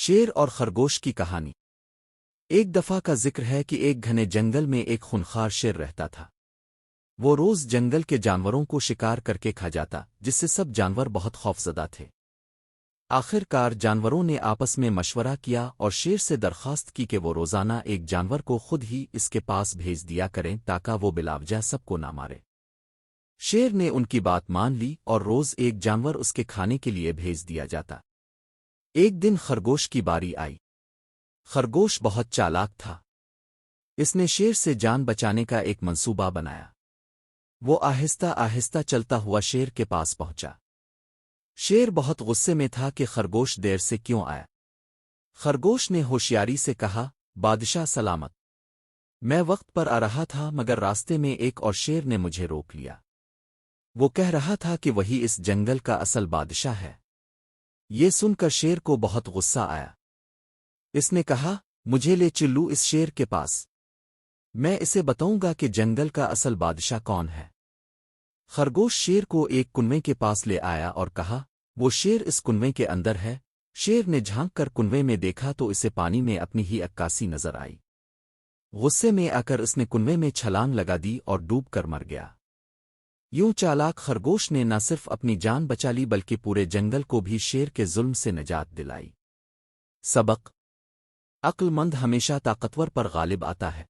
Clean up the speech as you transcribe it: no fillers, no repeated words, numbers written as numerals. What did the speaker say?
شیر اور خرگوش کی کہانی۔ ایک دفعہ کا ذکر ہے کہ ایک گھنے جنگل میں ایک خونخوار شیر رہتا تھا۔ وہ روز جنگل کے جانوروں کو شکار کر کے کھا جاتا، جس سے سب جانور بہت خوفزدہ تھے۔ آخر کار جانوروں نے آپس میں مشورہ کیا اور شیر سے درخواست کی کہ وہ روزانہ ایک جانور کو خود ہی اس کے پاس بھیج دیا کریں تاکہ وہ بلاوجہ سب کو نہ مارے۔ شیر نے ان کی بات مان لی اور روز ایک جانور اس کے کھانے کے لیے بھیج دیا جاتا۔ ایک دن خرگوش کی باری آئی۔ خرگوش بہت چالاک تھا۔ اس نے شیر سے جان بچانے کا ایک منصوبہ بنایا۔ وہ آہستہ آہستہ چلتا ہوا شیر کے پاس پہنچا۔ شیر بہت غصے میں تھا کہ خرگوش دیر سے کیوں آیا۔ خرگوش نے ہوشیاری سے کہا، بادشاہ سلامت، میں وقت پر آ رہا تھا مگر راستے میں ایک اور شیر نے مجھے روک لیا۔ وہ کہہ رہا تھا کہ وہی اس جنگل کا اصل بادشاہ ہے۔ یہ سن کر شیر کو بہت غصہ آیا۔ اس نے کہا، مجھے لے چلو اس شیر کے پاس، میں اسے بتاؤں گا کہ جنگل کا اصل بادشاہ کون ہے۔ خرگوش شیر کو ایک کنویں کے پاس لے آیا اور کہا، وہ شیر اس کنویں کے اندر ہے۔ شیر نے جھانک کر کنویں میں دیکھا تو اسے پانی میں اپنی ہی عکاسی نظر آئی۔ غصے میں آ کر اس نے کنویں میں چھلانگ لگا دی اور ڈوب کر مر گیا۔ یوں چالاک خرگوش نے نہ صرف اپنی جان بچا لی بلکہ پورے جنگل کو بھی شیر کے ظلم سے نجات دلائی۔ سبق: عقل مند ہمیشہ طاقتور پر غالب آتا ہے۔